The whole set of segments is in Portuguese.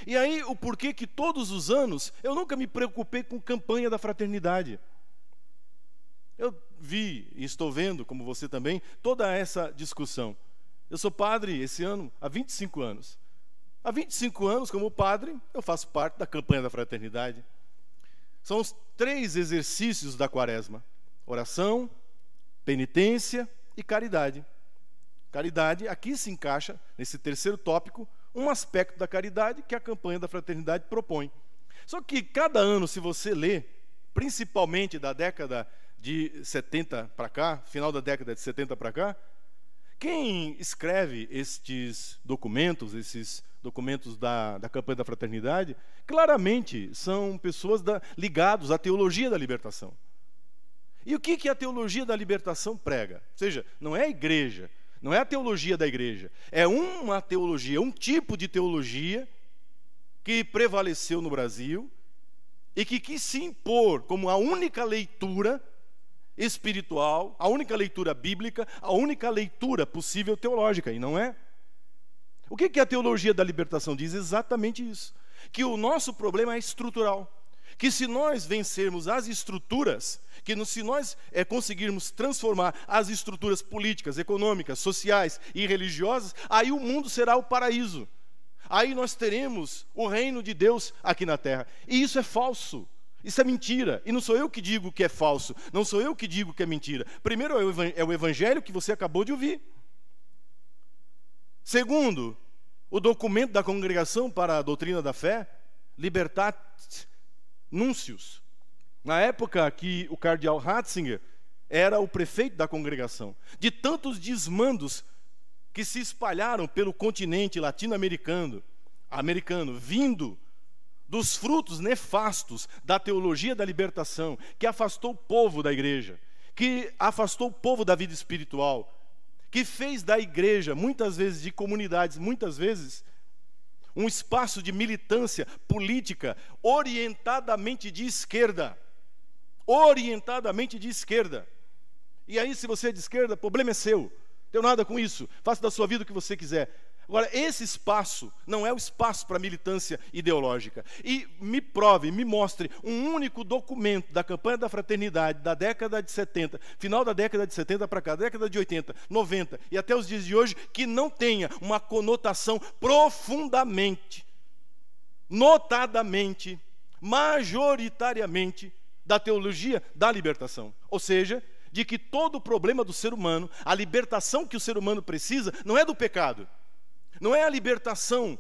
E aí, o porquê que todos os anos eu nunca me preocupei com campanha da fraternidade. Eu vi e estou vendo, como você também, toda essa discussão. Eu sou padre esse ano há 25 anos. Há 25 anos, como padre, eu faço parte da campanha da fraternidade. São os 3 exercícios da quaresma: oração, penitência e caridade. Caridade, aqui se encaixa, nesse terceiro tópico, um aspecto da caridade que a campanha da fraternidade propõe. Só que cada ano, se você lê, principalmente da década de 70 para cá, final da década de 70 para cá, quem escreve esses documentos da campanha da fraternidade, claramente são pessoas ligadas à teologia da libertação. E o que a teologia da libertação prega? Ou seja, não é a igreja, não é a teologia da igreja, é uma teologia, um tipo de teologia que prevaleceu no Brasil e que quis se impor como a única leitura espiritual, a única leitura bíblica, a única leitura possível teológica, e não é. O que a teologia da libertação diz? Exatamente isso, que o nosso problema é estrutural, que se nós vencermos as estruturas, se nós conseguirmos transformar as estruturas políticas, econômicas, sociais e religiosas, aí o mundo será o paraíso. Aí nós teremos o reino de Deus aqui na terra. E isso é falso. Isso é mentira, e não sou eu que digo que é falso, não sou eu que digo que é mentira. Primeiro é o evangelho que você acabou de ouvir. Segundo, o documento da Congregação para a Doutrina da Fé, Libertate Nuncius. Na época que o cardeal Ratzinger era o prefeito da congregação, de tantos desmandos que se espalharam pelo continente latino-americano, vindo dos frutos nefastos da teologia da libertação, que afastou o povo da igreja, que afastou o povo da vida espiritual, que fez da igreja, muitas vezes de comunidades, muitas vezes, um espaço de militância política orientadamente de esquerda. Orientadamente de esquerda. E aí, se você é de esquerda, o problema é seu. Não tenho nada com isso. Faça da sua vida o que você quiser. Agora, esse espaço não é o espaço para militância ideológica. E me prove, me mostre um único documento da campanha da fraternidade da década de 70, final da década de 70 para cá, década de 80, 90 e até os dias de hoje, que não tenha uma conotação profundamente, notadamente, majoritariamente da teologia da libertação. Ou seja, de que todo o problema do ser humano, a libertação que o ser humano precisa, não é do pecado. Não é a libertação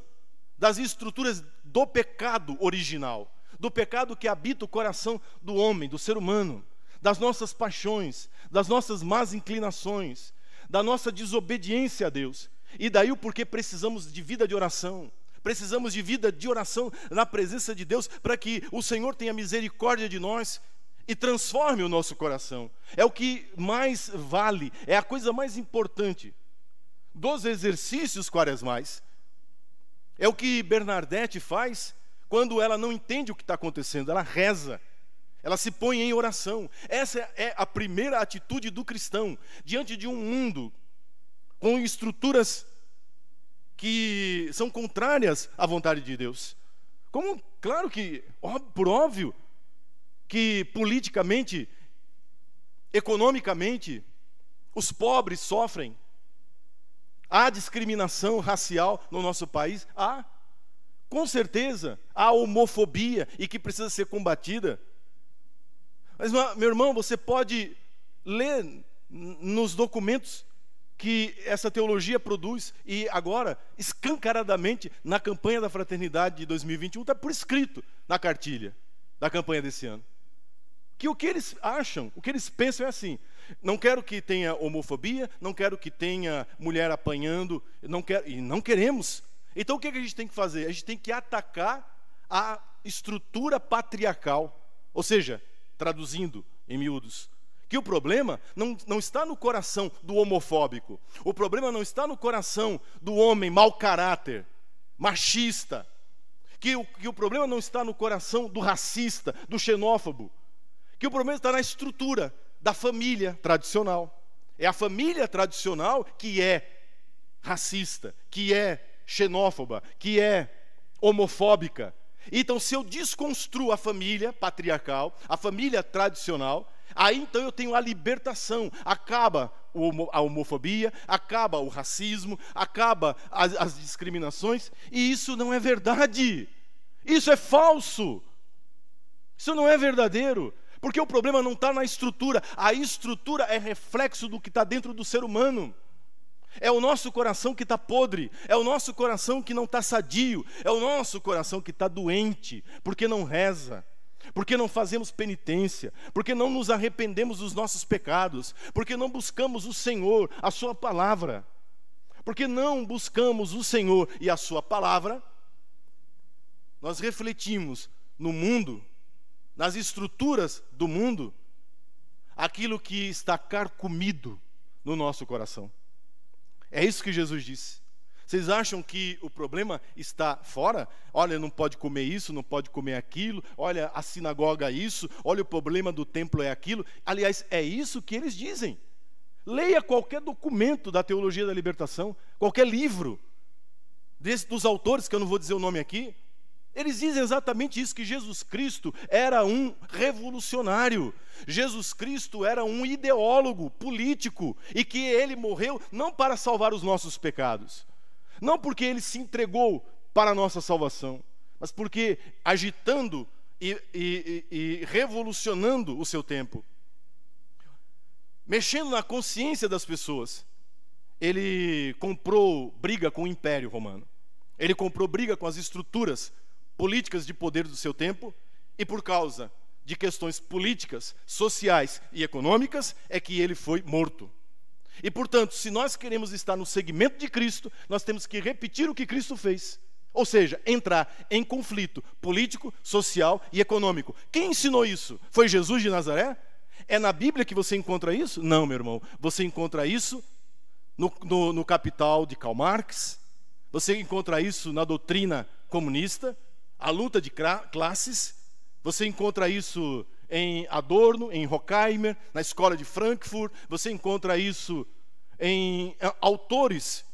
das estruturas do pecado original, do pecado que habita o coração do homem, do ser humano, das nossas paixões, das nossas más inclinações, da nossa desobediência a Deus. E daí o porquê precisamos de vida de oração. Precisamos de vida de oração na presença de Deus, para que o Senhor tenha misericórdia de nós e transforme o nosso coração. É o que mais vale, é a coisa mais importante dos exercícios quaresmais. É o que Bernadette faz quando ela não entende o que está acontecendo. Ela reza, ela se põe em oração. Essa é a primeira atitude do cristão diante de um mundo com estruturas que são contrárias à vontade de Deus. Como, claro que, por óbvio, que politicamente, economicamente, os pobres sofrem. Há discriminação racial no nosso país? Há. Com certeza. Há homofobia e que precisa ser combatida. Mas, meu irmão, você pode ler nos documentos que essa teologia produz, e agora, escancaradamente, na campanha da fraternidade de 2021, está por escrito na cartilha da campanha desse ano. Que o que eles acham, o que eles pensam é assim: não quero que tenha homofobia, não quero que tenha mulher apanhando, não queremos. Então o que a gente tem que fazer? A gente tem que atacar a estrutura patriarcal. Ou seja, traduzindo em miúdos, que o problema não está no coração do homofóbico, o problema não está no coração do homem mau caráter, machista, que o problema não está no coração do racista, do xenófobo, que o problema está na estrutura da família tradicional. É a família tradicional que é racista, que é xenófoba, que é homofóbica. Então, se eu desconstruo a família patriarcal, a família tradicional, aí então eu tenho a libertação. Acaba a homofobia, acaba o racismo, acaba as discriminações, e isso não é verdade. Isso é falso. Isso não é verdadeiro. Porque o problema não está na estrutura. A estrutura é reflexo do que está dentro do ser humano. É o nosso coração que está podre, é o nosso coração que não está sadio, é o nosso coração que está doente, porque não reza, porque não fazemos penitência, porque não nos arrependemos dos nossos pecados, porque não buscamos o Senhor, a sua palavra. Porque não buscamos o Senhor e a sua palavra, nós refletimos no mundo, nas estruturas do mundo, aquilo que está carcomido no nosso coração. É isso que Jesus disse. Vocês acham que o problema está fora? Olha, não pode comer isso, não pode comer aquilo. Olha, a sinagoga é isso. Olha, o problema do templo é aquilo. Aliás, é isso que eles dizem. Leia qualquer documento da teologia da libertação, qualquer livro dos autores, que eu não vou dizer o nome aqui. Eles dizem exatamente isso, que Jesus Cristo era um revolucionário. Jesus Cristo era um ideólogo político e que ele morreu não para salvar os nossos pecados, não porque ele se entregou para a nossa salvação, mas porque agitando e revolucionando o seu tempo, mexendo na consciência das pessoas, ele comprou briga com o Império Romano, ele comprou briga com as estruturas políticas de poder do seu tempo, e por causa de questões políticas, sociais e econômicas, é que ele foi morto. E portanto, se nós queremos estar no segmento de Cristo, nós temos que repetir o que Cristo fez. Ou seja, entrar em conflito político, social e econômico. Quem ensinou isso? Foi Jesus de Nazaré? É na Bíblia que você encontra isso? Não, meu irmão. Você encontra isso no Capital de Karl Marx, você encontra isso na doutrina comunista, a luta de classes, você encontra isso em Adorno, em Horkheimer, na escola de Frankfurt, você encontra isso em autores,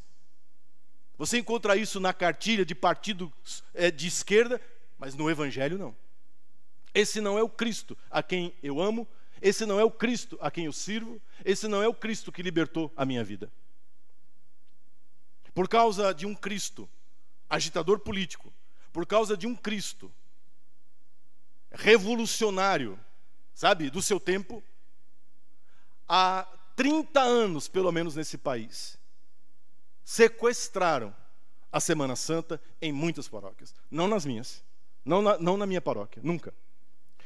você encontra isso na cartilha de partidos de esquerda, mas no Evangelho não. Esse não é o Cristo a quem eu amo, esse não é o Cristo a quem eu sirvo, esse não é o Cristo que libertou a minha vida. Por causa de um Cristo agitador político, por causa de um Cristo revolucionário, sabe, do seu tempo, há 30 anos, pelo menos nesse país, sequestraram a Semana Santa em muitas paróquias. Não nas minhas, não na minha paróquia, nunca.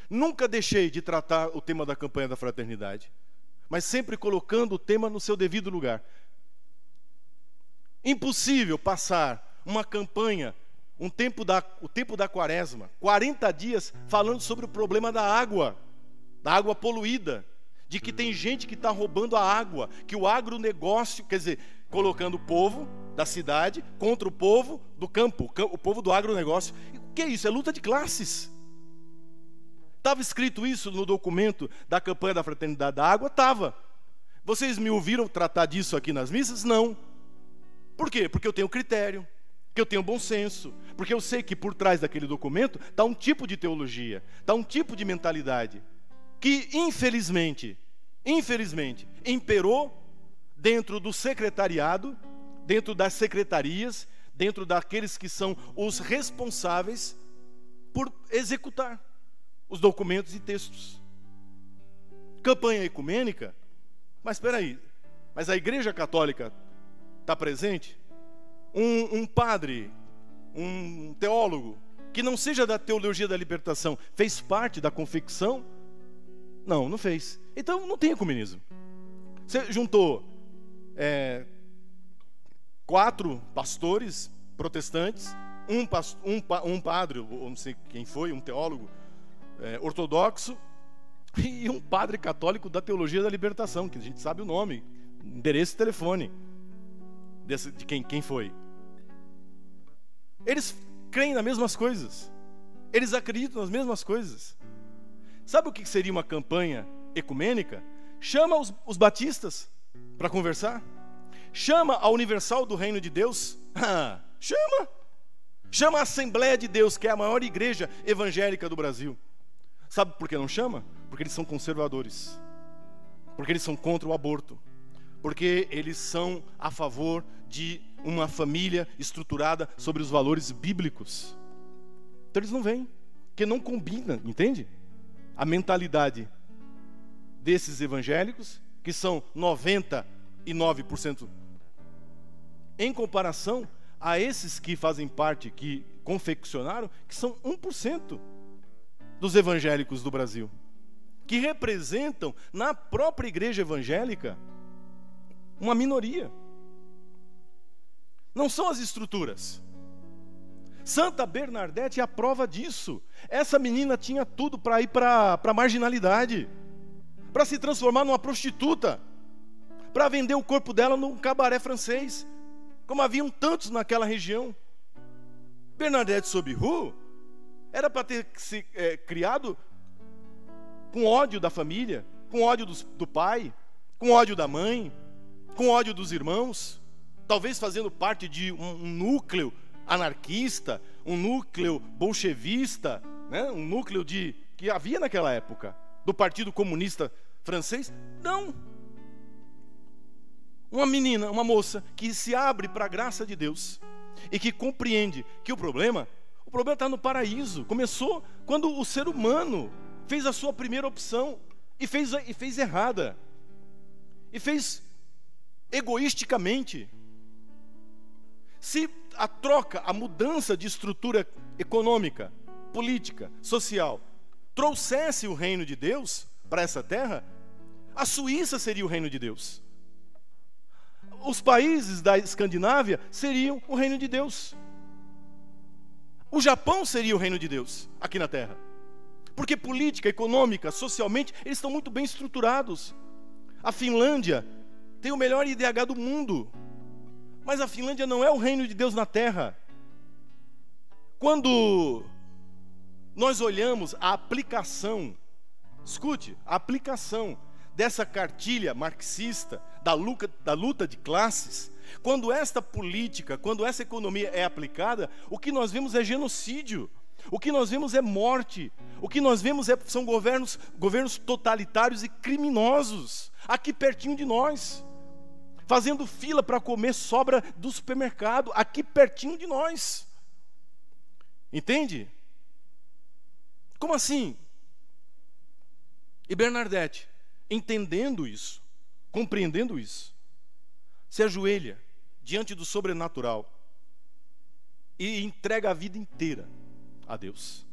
Nunca deixei de tratar o tema da campanha da fraternidade, mas sempre colocando o tema no seu devido lugar. Impossível passar uma campanha, o tempo da quaresma, 40 dias falando sobre o problema da água poluída, de que tem gente que está roubando a água, que o agronegócio, quer dizer, colocando o povo da cidade contra o povo do campo, o povo do agronegócio. O que é isso? É luta de classes. Estava escrito isso no documento da campanha da fraternidade da água? Estava. Vocês me ouviram tratar disso aqui nas missas? Não. Por quê? Porque eu tenho critério, porque eu tenho bom senso, porque eu sei que por trás daquele documento está um tipo de teologia, está um tipo de mentalidade que infelizmente imperou dentro do secretariado, dentro das secretarias, dentro daqueles que são os responsáveis por executar os documentos e textos. Campanha ecumênica, mas espera aí, mas a Igreja Católica está presente? Um padre, um teólogo, que não seja da teologia da libertação, fez parte da confecção? Não, não fez. Então não tem ecumenismo. Você juntou 4 pastores protestantes, um padre, ou não sei quem foi, um teólogo ortodoxo, e um padre católico da teologia da libertação, que a gente sabe o nome, endereço e telefone de quem foi. Eles creem nas mesmas coisas, eles acreditam nas mesmas coisas. Sabe o que seria uma campanha ecumênica? Chama os batistas para conversar, chama a Universal do Reino de Deus, chama Chama a Assembleia de Deus, que é a maior igreja evangélica do Brasil. Sabe por que não chama? Porque eles são conservadores. Porque eles são contra o aborto. Porque eles são a favor de uma família estruturada sobre os valores bíblicos. Então eles não vêm, porque não combina, entende? A mentalidade desses evangélicos, que são 99%, em comparação a esses que fazem parte, que confeccionaram, que são 1% dos evangélicos do Brasil, que representam na própria igreja evangélica uma minoria. Não são as estruturas. Santa Bernadette é a prova disso. Essa menina tinha tudo para ir para a marginalidade, para se transformar numa prostituta, para vender o corpo dela num cabaré francês, como haviam tantos naquela região. Bernadette Soubirous era para ter se criado com ódio da família, com ódio do pai, com ódio da mãe, com ódio dos irmãos, talvez fazendo parte de um núcleo anarquista, um núcleo bolchevista, né? Um núcleo que havia naquela época, do Partido Comunista Francês. Não. Uma menina, uma moça que se abre para a graça de Deus e que compreende que o problema está no paraíso. Começou quando o ser humano fez a sua primeira opção e fez errada, e fez egoisticamente. Se a troca, a mudança de estrutura econômica, política, social, trouxesse o reino de Deus para essa terra, a Suíça seria o reino de Deus. Os países da Escandinávia seriam o reino de Deus. O Japão seria o reino de Deus aqui na terra. Porque política, econômica, socialmente, eles estão muito bem estruturados. A Finlândia tem o melhor IDH do mundo. Mas a Finlândia não é o reino de Deus na terra. Quando nós olhamos a aplicação, escute, a aplicação dessa cartilha marxista, da luta de classes, quando esta política, quando essa economia é aplicada, o que nós vemos é genocídio, o que nós vemos é morte, o que nós vemos são governos totalitários e criminosos, aqui pertinho de nós, fazendo fila para comer sobra do supermercado, aqui pertinho de nós. Entende? Como assim? E Bernadette, entendendo isso, compreendendo isso, se ajoelha diante do sobrenatural e entrega a vida inteira a Deus,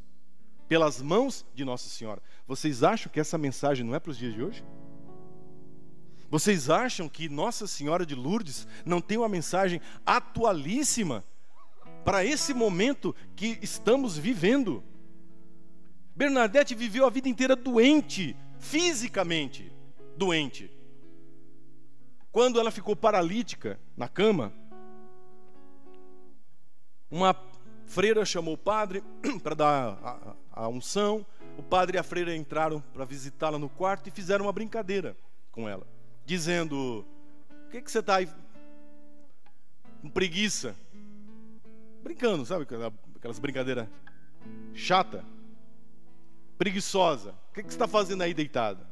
pelas mãos de Nossa Senhora. Vocês acham que essa mensagem não é para os dias de hoje? Vocês acham que Nossa Senhora de Lourdes não tem uma mensagem atualíssima para esse momento que estamos vivendo? Bernadette viveu a vida inteira doente, fisicamente doente. Quando ela ficou paralítica na cama, uma freira chamou o padre para dar a unção. O padre e a freira entraram para visitá-la no quarto e fizeram uma brincadeira com ela, dizendo: "O que você está aí com preguiça?" Brincando, sabe? Aquelas brincadeiras chata, preguiçosa. "O que você está fazendo aí deitada?"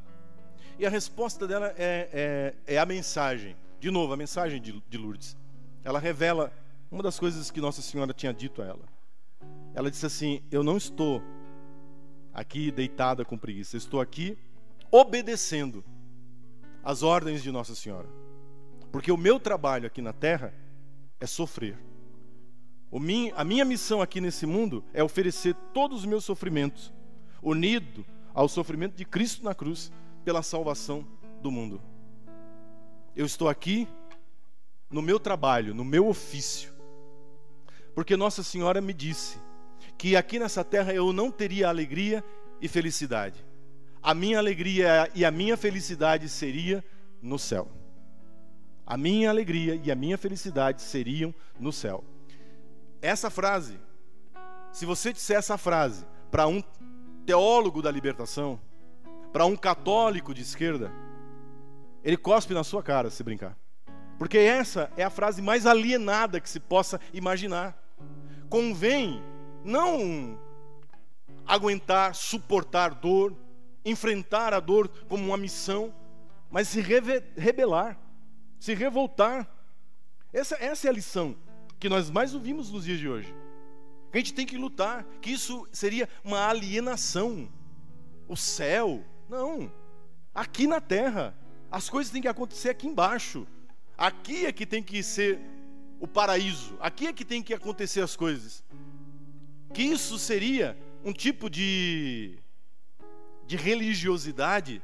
E a resposta dela é a mensagem. De novo, a mensagem de Lourdes. Ela revela uma das coisas que Nossa Senhora tinha dito a ela. Ela disse assim: "Eu não estou aqui deitada com preguiça. Eu estou aqui obedecendo as ordens de Nossa Senhora. Porque o meu trabalho aqui na terra é sofrer. A minha missão aqui nesse mundo é oferecer todos os meus sofrimentos, unido ao sofrimento de Cristo na cruz, pela salvação do mundo. Eu estou aqui no meu trabalho, no meu ofício. Porque Nossa Senhora me disse que aqui nessa terra eu não teria alegria e felicidade. A minha alegria e a minha felicidade seria no céu. A minha alegria e a minha felicidade seriam no céu." Essa frase, se você disser essa frase para um teólogo da libertação, para um católico de esquerda, ele cospe na sua cara se brincar. Porque essa é a frase mais alienada que se possa imaginar. convém não aguentar, suportar dor, enfrentar a dor como uma missão, mas se rebelar, se revoltar. Essa é a lição que nós mais ouvimos nos dias de hoje. Que a gente tem que lutar, que isso seria uma alienação. O céu, não. Aqui na terra, as coisas têm que acontecer aqui embaixo. Aqui é que tem que ser o paraíso. Aqui é que tem que acontecer as coisas. Que isso seria um tipo de religiosidade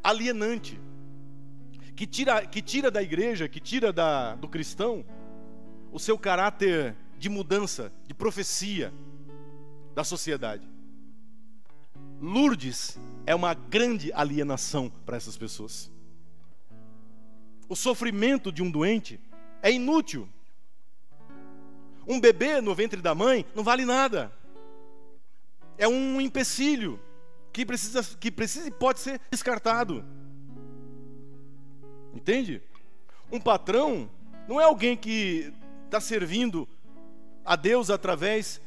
alienante, que tira da igreja, que tira do cristão o seu caráter de mudança, de profecia da sociedade. Lourdes é uma grande alienação para essas pessoas. O sofrimento de um doente é inútil. Um bebê no ventre da mãe não vale nada. É um empecilho que precisa e pode ser descartado. Entende? Um patrão não é alguém que está servindo a Deus através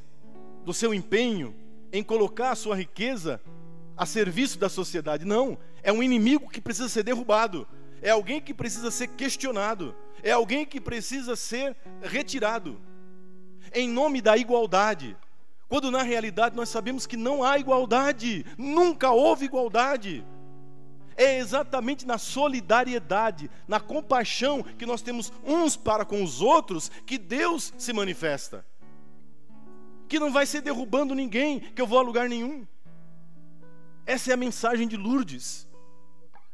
do seu empenho em colocar a sua riqueza a serviço da sociedade. Não, é um inimigo que precisa ser derrubado. É alguém que precisa ser questionado. É alguém que precisa ser retirado. Em nome da igualdade. Quando na realidade nós sabemos que não há igualdade. Nunca houve igualdade. É exatamente na solidariedade, na compaixão que nós temos uns para com os outros que Deus se manifesta. Que não vai ser derrubando ninguém, que eu vou a lugar nenhum. Essa é a mensagem de Lourdes.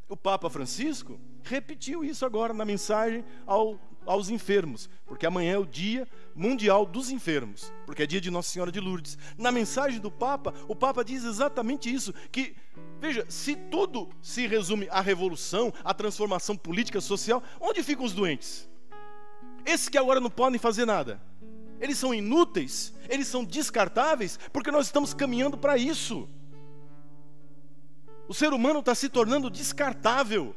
O Papa Francisco repetiu isso agora na mensagem aos enfermos, porque amanhã é o Dia Mundial dos Enfermos, porque é dia de Nossa Senhora de Lourdes. Na mensagem do Papa, o Papa diz exatamente isso, que, veja, se tudo se resume à revolução, à transformação política, social, onde ficam os doentes? Esses que agora não podem fazer nada. Eles são inúteis, eles são descartáveis, porque nós estamos caminhando para isso. O ser humano está se tornando descartável.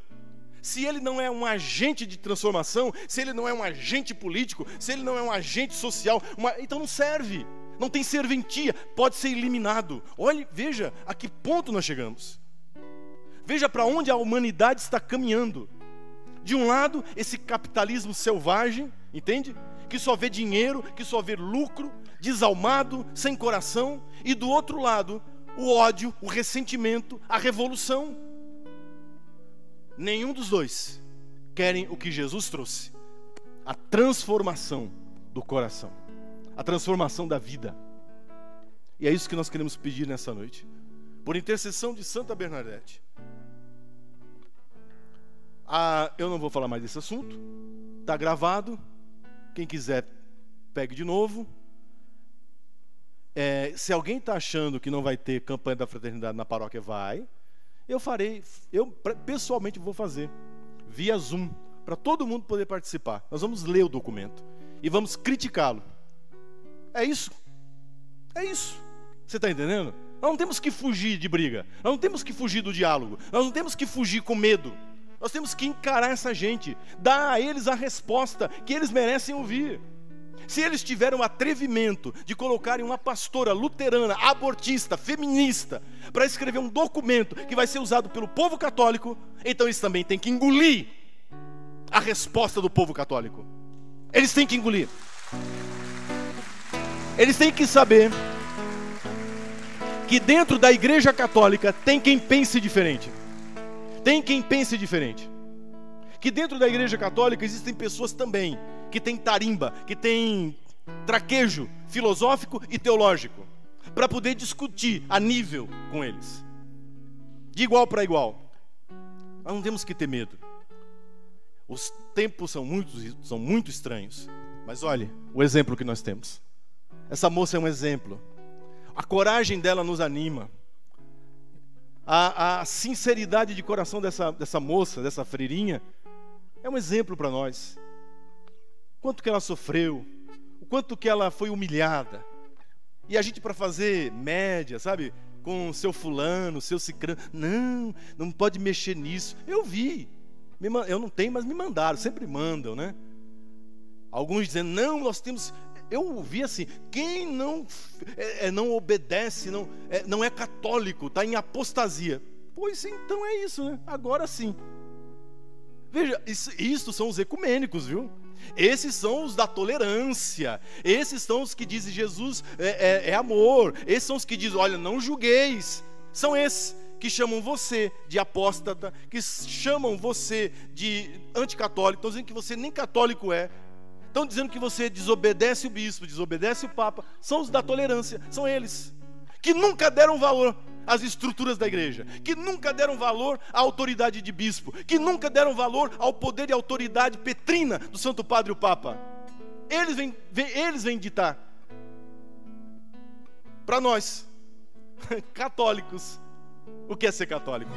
Se ele não é um agente de transformação, se ele não é um agente político, se ele não é um agente social, então não serve, não tem serventia, pode ser eliminado. Olhe, veja a que ponto nós chegamos. Veja para onde a humanidade está caminhando. De um lado, esse capitalismo selvagem, entende? Que só vê dinheiro, que só vê lucro, desalmado, sem coração. E do outro lado, o ódio, o ressentimento, a revolução. Nenhum dos dois querem o que Jesus trouxe: a transformação do coração, a transformação da vida. E é isso que nós queremos pedir nessa noite, por intercessão de Santa Bernadette. Eu não vou falar mais desse assunto, está gravado. Quem quiser, pegue de novo. Se alguém está achando que não vai ter campanha da fraternidade na paróquia, vai. Eu pessoalmente vou fazer via Zoom, para todo mundo poder participar. Nós vamos ler o documento e vamos criticá-lo. É isso. É isso. Você está entendendo? Nós não temos que fugir de briga. Nós não temos que fugir do diálogo. Nós não temos que fugir com medo. Nós temos que encarar essa gente, dar a eles a resposta que eles merecem ouvir. Se eles tiveram o atrevimento de colocarem uma pastora luterana, abortista, feminista, para escrever um documento que vai ser usado pelo povo católico, então eles também têm que engolir a resposta do povo católico. Eles têm que engolir. Eles têm que saber que dentro da Igreja Católica tem quem pense diferente. Tem quem pense diferente. Que dentro da Igreja Católica existem pessoas também que têm tarimba, que têm traquejo filosófico e teológico, para poder discutir a nível com eles, de igual para igual. Nós não temos que ter medo. Os tempos são muito estranhos, mas olhe o exemplo que nós temos. Essa moça é um exemplo. A coragem dela nos anima. A sinceridade de coração dessa moça, dessa freirinha, é um exemplo para nós. Quanto que ela sofreu, o quanto que ela foi humilhada. E a gente, para fazer média, sabe, com o seu fulano, o seu cicrano, não pode mexer nisso. Eu vi, eu não tenho, mas me mandaram, sempre mandam, né? Alguns dizendo, não, nós temos... Eu ouvi assim: quem não obedece, não é católico, está em apostasia. Pois então é isso, né? Agora sim. Veja, isso são os ecumênicos, viu? Esses são os da tolerância. Esses são os que dizem Jesus é amor. Esses são os que dizem: olha, não julgueis. São esses que chamam você de apóstata, que chamam você de anticatólico, estão dizendo que você nem católico é, estão dizendo que você desobedece o bispo, desobedece o papa. São os da tolerância, são eles que nunca deram valor às estruturas da igreja, que nunca deram valor à autoridade de bispo, que nunca deram valor ao poder e autoridade petrina do Santo Padre o Papa. Eles vêm ditar para nós católicos o que é ser católico.